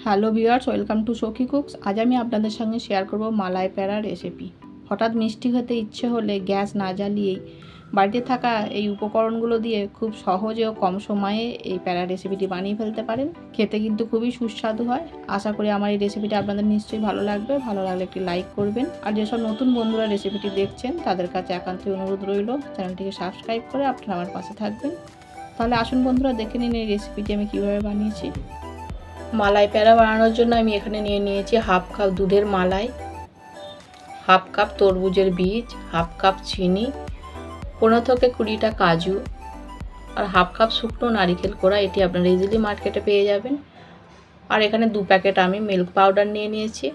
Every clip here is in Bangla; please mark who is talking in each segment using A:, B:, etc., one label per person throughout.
A: হ্যালো ভিউয়ার্স, ওয়েলকাম টু সখী কুকস। আজ আমি আপনাদের সঙ্গে শেয়ার করব মালাই প্যারা রেসিপি। হঠাৎ মিষ্টি খেতে ইচ্ছে হলে গ্যাস না জ্বালিয়েই বাড়িতে থাকা এই উপকরণগুলো দিয়ে খুব সহজে ও কম সময়ে এই প্যারা রেসিপিটি বানিয়ে ফেলতে পারেন। খেতে কিন্তু খুবই সুস্বাদু হয়। আশা করি আমার এই রেসিপিটা আপনাদের নিশ্চয়ই ভালো লাগবে। ভালো লাগলে একটি লাইক করবেন, আর যেসব নতুন বন্ধুরা রেসিপিটি দেখছেন তাদের কাছে একান্তই অনুরোধ রইল চ্যানেলটিকে সাবস্ক্রাইব করে আপনারা আমার পাশে থাকবেন। তাহলে আসুন বন্ধুরা, দেখে নিন এই রেসিপিটি আমি কীভাবে বানিয়েছি। মালাই প্যারা বানানোর জন্য আমি এখানে নিয়ে নিয়েছি হাফ কাপ দুধের মালাই, হাফ কাপ তরমুজের বীজ, হাফ কাপ চিনি, 15 থেকে 20টা কাজু, আর হাফ কাপ শুকনো নারিকেল কোড়া। এটি আপনারা ইজিলি মার্কেটে পেয়ে যাবেন। আর এখানে 2 প্যাকেট আমি মিল্ক পাউডার নিয়ে নিয়েছি,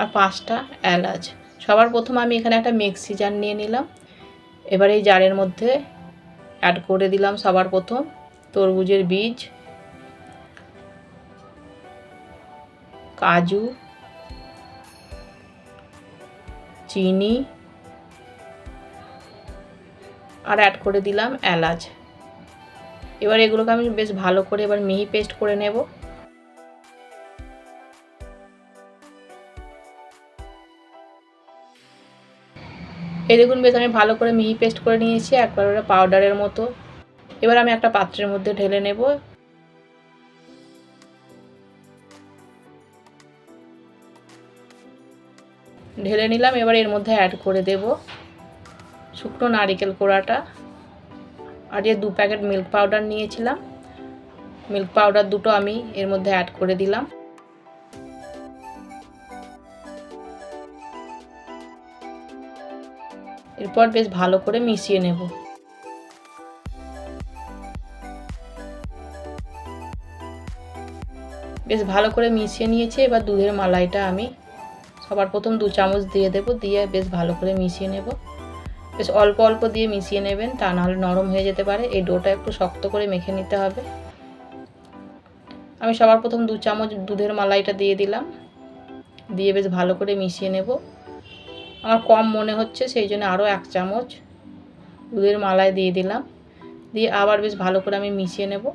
A: আর 5টা এলাচ। সবার প্রথম আমি এখানে একটা মিক্সি জার নিয়ে নিলাম। এবার এই জারের মধ্যে অ্যাড করে দিলাম সবার প্রথম তরমুজের বীজ, কাজু, চিনি, আর অ্যাড করে দিলাম এলাচ। এবার এগুলোকে আমি বেশ ভালো করে এবার মিহি পেস্ট করে নেব। এই দেখুন, বেশ আমি ভালো করে মিহি পেস্ট করে নিয়েছি, একবার পাউডারের মতো। এবার আমি একটা পাত্রের মধ্যে ঢেলে নেব। ঢেলে নিলাম। এবার এর মধ্যে অ্যাড করে দেব শুকনো নারিকেল কোড়াটা, আর যে 2 প্যাকেট মিল্ক পাউডার নিয়েছিলাম, মিল্ক পাউডার দুটো আমি এর মধ্যে অ্যাড করে দিলাম। এরপর বেশ ভালো করে মিশিয়ে নেব। বেশ ভালো করে মিশিয়ে নিয়েছি। এবার দুধের মালাইটা আমি সবার প্রথম 2 চামচ দিয়ে দেব, দিয়ে বেশ ভালো করে মিশিয়ে নেব। বেশ অল্প অল্প দিয়ে মিশিয়ে নেবেন, তা নাহলে নরম হয়ে যেতে পারে। এই ডোটা একটু শক্ত করে মেখে নিতে হবে। আমি সবার প্রথম 2 চামচ দুধের মালাইটা দিয়ে দিলাম, দিয়ে বেশ ভালো করে মিশিয়ে নেব। আমার কম মনে হচ্ছে সেই জন্য আরও 1 চামচ দুধের মালাই দিয়ে দিলাম, দিয়ে আবার বেশ ভালো করে আমি মিশিয়ে নেব।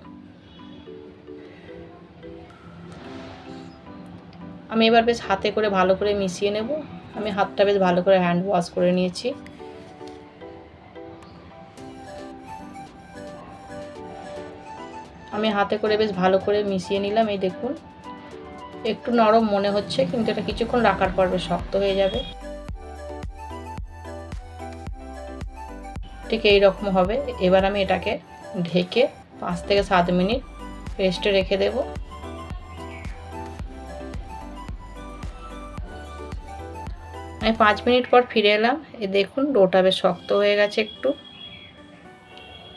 A: আমি এবার বেশ হাতে করে ভালো করে মিশিয়ে নেব। আমি হাতটা বেশ ভালো করে হ্যান্ড ওয়াশ করে নিয়েছি। আমি হাতে করে বেশ ভালো করে মিশিয়ে নিলাম। এই দেখুন, একটু নরম মনে হচ্ছে, কিন্তু এটা কিছুক্ষণ রাখার পর বেশ শক্ত হয়ে যাবে। ঠিক এই রকম হবে। এবার আমি এটাকে ঢেকে 5 থেকে 7 মিনিট রেস্টে রেখে দেব। আমি 5 মিনিট পর ফিরে এলাম। দেখুন ডোটা বেশ শক্ত হয়ে গেছে একটু।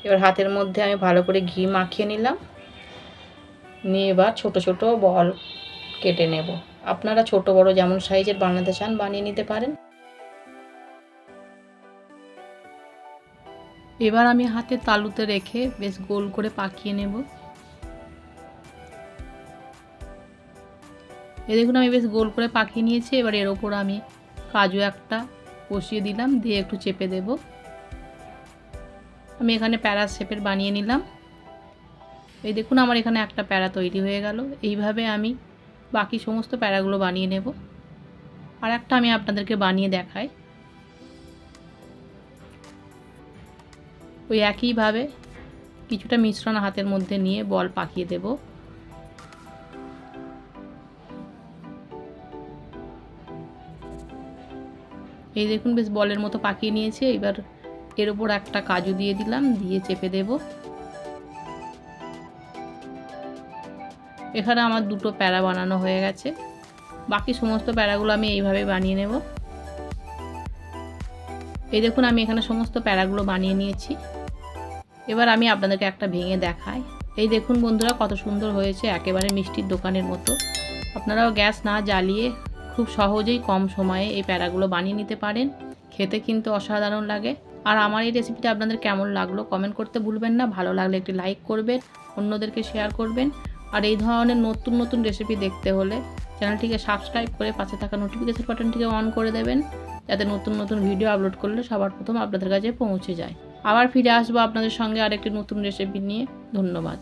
A: এবার হাতের মধ্যে আমি ভালো করে ঘি মাখিয়ে নিলাম, নিয়ে এবার ছোট ছোট বল কেটে নেব। আপনারা ছোট বড় যেমন সাইজের বানাতে চান বানিয়ে নিতে পারেন। এবার আমি হাতে তালুতে রেখে বেশ গোল করে পাকিয়ে নেব। এই দেখুন, আমি বেশ গোল করে পাকিয়ে নিয়েছি। এবার এর ওপর আমি কাজু একটা বসিয়ে দিলাম, দিয়ে একটু চেপে দেব। আমি এখানে প্যারা শেপের বানিয়ে নিলাম। এই দেখুন, আমার এখানে একটা প্যারা তৈরি হয়ে গেল। এইভাবে আমি বাকি সমস্ত প্যারাগুলো বানিয়ে নেব। আর একটা আমি আপনাদেরকে বানিয়ে দেখাই। ওই একইভাবে কিছুটা মিশ্রণ হাতের মধ্যে নিয়ে বল পাকিয়ে দেব। এই দেখুন, বেশ বলের মতো পাকিয়ে নিয়েছি। এবার এর উপর একটা কাজু দিয়ে দিলাম, দিয়ে চেপে দেব। এখানে আমার 2টো প্যারা বানানো হয়ে গেছে। বাকি সমস্ত প্যারাগুলো আমি এইভাবে বানিয়ে নেব। এই দেখুন, আমি এখানে সমস্ত প্যারাগুলো বানিয়ে নিয়েছি। এবার আমি আপনাদেরকে একটা ভেঙে দেখাই। এই দেখুন বন্ধুরা, কত সুন্দর হয়েছে, একেবারে মিষ্টির দোকানের মতো। আপনারাও গ্যাস না জ্বালিয়ে খুব সহজেই কম সময়ে এই প্যারাগুলো বানিয়ে নিতে পারেন। খেতে কিন্তু অসাধারণ লাগে। আর আমার এই রেসিপিটা আপনাদের কেমন লাগলো কমেন্ট করতে ভুলবেন না। ভালো লাগলে একটি লাইক করবেন, অন্যদেরকে শেয়ার করবেন। আর এই ধরনের নতুন নতুন রেসিপি দেখতে হলে চ্যানেলটিকে সাবস্ক্রাইব করে পাশে থাকা নোটিফিকেশন বাটনটিকে অন করে দেবেন, যাতে নতুন নতুন ভিডিও আপলোড করলে সবার প্রথম আপনাদের কাছে পৌঁছে যায়। আবার ফিরে আসবো আপনাদের সঙ্গে আরেকটি নতুন রেসিপি নিয়ে। ধন্যবাদ।